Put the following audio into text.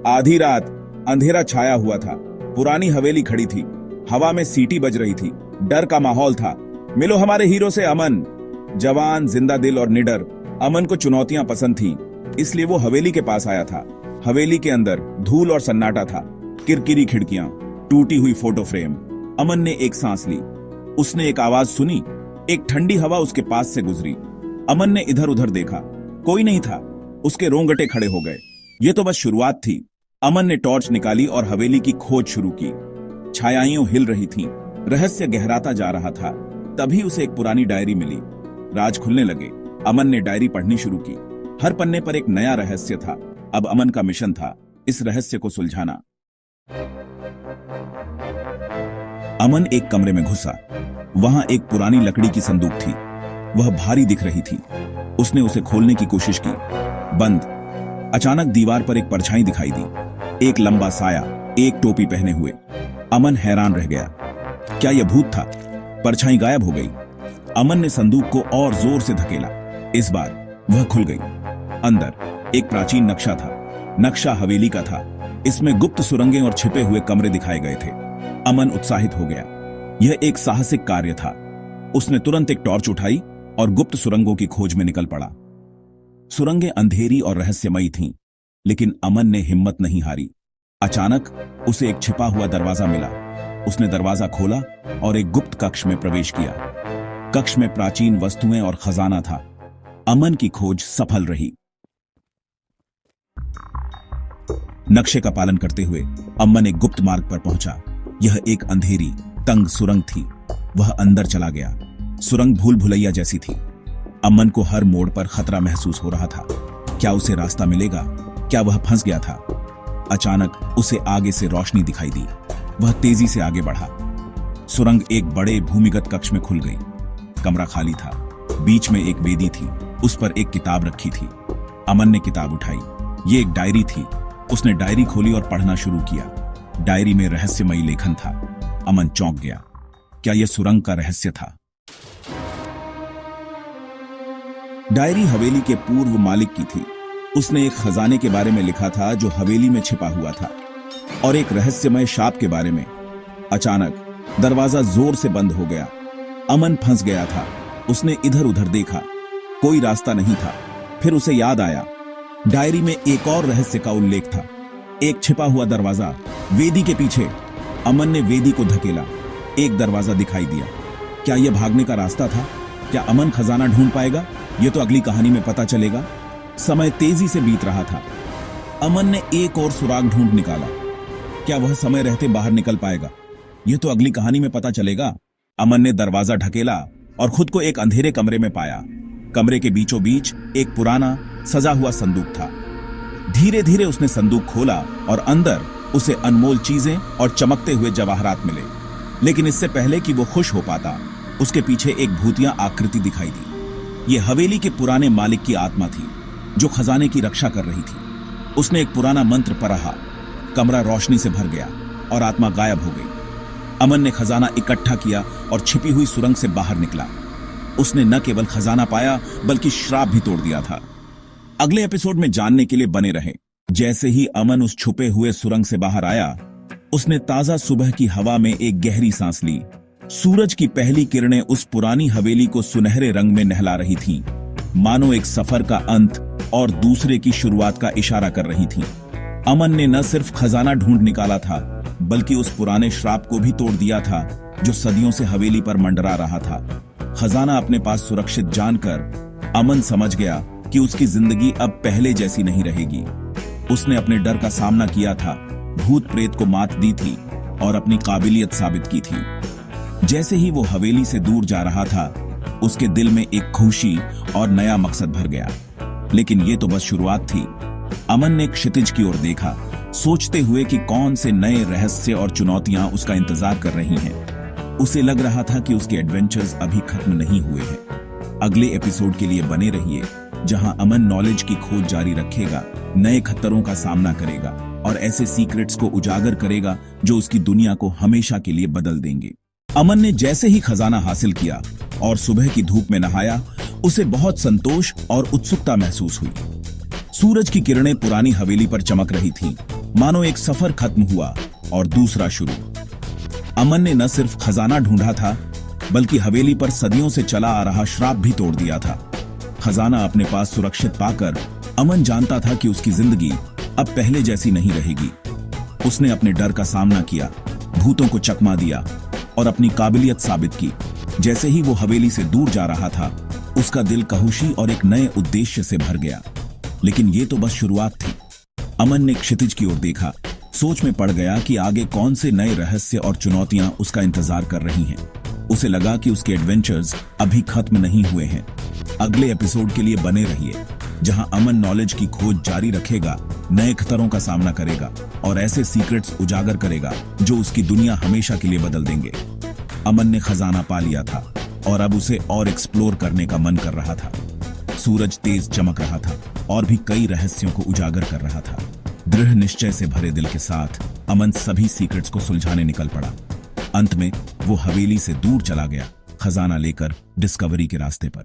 आधी रात, अंधेरा छाया हुआ था। पुरानी हवेली खड़ी थी, हवा में सीटी बज रही थी, डर का माहौल था। मिलो हमारे हीरो से अमन। जवान, जिंदा दिल और निडर। अमन को चुनौतियां पसंद थीं, इसलिए वो हवेली के पास आया था। हवेली के अंदर धूल और सन्नाटा था, किरकिरी खिड़कियां, टूटी हुई फोटो फ्रेम। अमन ने एक सांस ली। उसने एक आवाज सुनी, एक ठंडी हवा उसके पास से गुजरी। अमन ने इधर उधर देखा, कोई नहीं था। उसके रोंगटे खड़े हो गए। ये तो बस शुरुआत थी। अमन ने टॉर्च निकाली और हवेली की खोज शुरू की। छायाएं हिल रही थीं, रहस्य गहराता जा रहा था। तभी उसे एक पुरानी डायरी मिली। राज खुलने लगे। अमन ने डायरी पढ़नी शुरू की। हर पन्ने पर एक नया रहस्य था। अब अमन का मिशन था इस रहस्य को सुलझाना। अमन एक कमरे में घुसा। वहां एक पुरानी लकड़ी की संदूक थी। वह भारी दिख रही थी। उसने उसे खोलने की कोशिश की, बंद। अचानक दीवार पर एक परछाई दिखाई दी, एक लंबा साया, एक टोपी पहने हुए। अमन हैरान रह गया। क्या यह भूत था? परछाई गायब हो गई। अमन ने संदूक को और जोर से धकेला। इस बार वह खुल गई। अंदर एक प्राचीन नक्शा था। नक्शा हवेली का था। इसमें गुप्त सुरंगें और छिपे हुए कमरे दिखाए गए थे। अमन उत्साहित हो गया। यह एक साहसिक कार्य था। उसने तुरंत एक टॉर्च उठाई और गुप्त सुरंगों की खोज में निकल पड़ा। सुरंगें अंधेरी और रहस्यमयी थीं, लेकिन अमन ने हिम्मत नहीं हारी। अचानक उसे एक छिपा हुआ दरवाजा मिला। उसने दरवाजा खोला और एक गुप्त कक्ष में प्रवेश किया। कक्ष में प्राचीन वस्तुएं और खजाना था। अमन की खोज सफल रही। नक्शे का पालन करते हुए अमन एक गुप्त मार्ग पर पहुंचा। यह एक अंधेरी, तंग सुरंग थी। वह अंदर चला गया। सुरंग भूल भुलैया जैसी थी। अमन को हर मोड़ पर खतरा महसूस हो रहा था। क्या उसे रास्ता मिलेगा? क्या वह फंस गया था? अचानक उसे आगे से रोशनी दिखाई दी। वह तेजी से आगे बढ़ा। सुरंग एक बड़े भूमिगत कक्ष में खुल गई। कमरा खाली था। बीच में एक वेदी थी। उस पर एक किताब रखी थी। अमन ने किताब उठाई। ये एक डायरी थी। उसने डायरी खोली और पढ़ना शुरू किया। डायरी में रहस्यमयी लेखन था। अमन चौंक गया। क्या यह सुरंग का रहस्य था? डायरी हवेली के पूर्व मालिक की थी। उसने एक खजाने के बारे में लिखा था जो हवेली में छिपा हुआ था, और एक रहस्यमय शाप के बारे में। अचानक दरवाजा जोर से बंद हो गया। अमन फंस गया था। उसने इधर उधर देखा, कोई रास्ता नहीं था। फिर उसे याद आया, डायरी में एक और रहस्य का उल्लेख था। एक छिपा हुआ दरवाजा वेदी के पीछे। अमन ने वेदी को धकेला। एक दरवाजा दिखाई दिया। क्या यह भागने का रास्ता था? क्या अमन खजाना ढूंढ पाएगा? यह तो अगली कहानी में पता चलेगा। समय तेजी से बीत रहा था। अमन ने एक और सुराग ढूंढ निकाला। क्या वह समय रहते बाहर निकल पाएगा? यह तो अगली कहानी में पता चलेगा। अमन ने दरवाजा ढकेला और खुद को एक अंधेरे कमरे में पाया। कमरे के बीचों बीच एक पुराना सजा हुआ संदूक था। धीरे धीरे उसने संदूक खोला और अंदर उसे अनमोल चीजें और चमकते हुए जवाहरात मिले। लेकिन इससे पहले कि वो खुश हो पाता, उसके पीछे एक भूतिया आकृति दिखाई दी। ये हवेली के पुराने मालिक की आत्मा थी, जो खजाने की रक्षा कर रही थी। उसने एक पुराना मंत्र पढ़ा। कमरा रोशनी से भर गया और आत्मा गायब हो गई। अमन ने खजाना इकट्ठा किया और छिपी हुई सुरंग से बाहर निकला। उसने न केवल खजाना पाया, बल्कि श्राप भी तोड़ दिया था। अगले एपिसोड में जानने के लिए बने रहें। जैसे ही अमन उस छुपे हुए सुरंग से बाहर आया, उसने ताजा सुबह की हवा में एक गहरी सांस ली। सूरज की पहली किरणें उस पुरानी हवेली को सुनहरे रंग में नहला रही थीं, मानो एक सफर का अंत और दूसरे की शुरुआत का इशारा कर रही थीं। अमन ने न सिर्फ खजाना ढूंढ निकाला था, बल्कि उस पुराने श्राप को भी तोड़ दिया था, जो सदियों से हवेली पर मंडरा रहा था। खजाना अपने पास सुरक्षित जानकर अमन समझ गया कि उसकी जिंदगी अब पहले जैसी नहीं रहेगी। उसने अपने डर का सामना किया था, भूत प्रेत को मात दी थी और अपनी काबिलियत साबित की थी। जैसे ही वो हवेली से दूर जा रहा था, उसके दिल में एक खुशी और नया मकसद भर गया। लेकिन ये तो बस शुरुआत थी। अमन ने क्षितिज की ओर देखा, सोचते हुए कि कौन से नए रहस्य और चुनौतियां उसका इंतजार कर रही हैं। उसे लग रहा था कि उसके एडवेंचर्स अभी खत्म नहीं हुए हैं। अगले एपिसोड के लिए बने रहिए, जहां अमन नॉलेज की खोज जारी रखेगा, नए खतरों का सामना करेगा और ऐसे सीक्रेट्स को उजागर करेगा जो उसकी दुनिया को हमेशा के लिए बदल देंगे। अमन ने जैसे ही खजाना हासिल किया और सुबह की धूप में नहाया, उसे बहुत संतोष और उत्सुकता महसूस हुई। सूरज की किरणें पुरानी हवेली पर चमक रही थीं मानो एक सफर खत्म हुआ और दूसरा शुरू। अमन ने न सिर्फ खजाना ढूंढा था, बल्कि हवेली पर सदियों से चला आ रहा श्राप भी तोड़ दिया था। खजाना अपने पास सुरक्षित पाकर अमन जानता था कि उसकी जिंदगी अब पहले जैसी नहीं रहेगी। उसने अपने डर का सामना किया, भूतों को चकमा दिया और अपनी काबिलियत साबित की। जैसे ही वो हवेली से दूर जा रहा था, उसका दिल कहुशी और एक नए उद्देश्य से भर गया। लेकिन ये तो बस शुरुआत थी। अमन ने क्षितिज की ओर देखा, सोच में पड़ गया कि आगे कौन से नए रहस्य और चुनौतियां उसका इंतजार कर रही हैं। उसे लगा कि उसके एडवेंचर्स अभी खत्म नहीं हुए हैं। अगले एपिसोड के लिए बने रहिए, जहां अमन नॉलेज की खोज जारी रखेगा, नए खतरों का सामना करेगा और ऐसे सीक्रेट्स उजागर करेगा जो उसकी दुनिया हमेशा के लिए बदल देंगे। अमन ने खजाना पा लिया था और अब उसे और एक्सप्लोर करने का मन कर रहा था। सूरज तेज चमक रहा था और भी कई रहस्यों को उजागर कर रहा था। दृढ़ निश्चय से भरे दिल के साथ अमन सभी सीक्रेट्स को सुलझाने निकल पड़ा। अंत में वो हवेली से दूर चला गया, खजाना लेकर डिस्कवरी के रास्ते पर।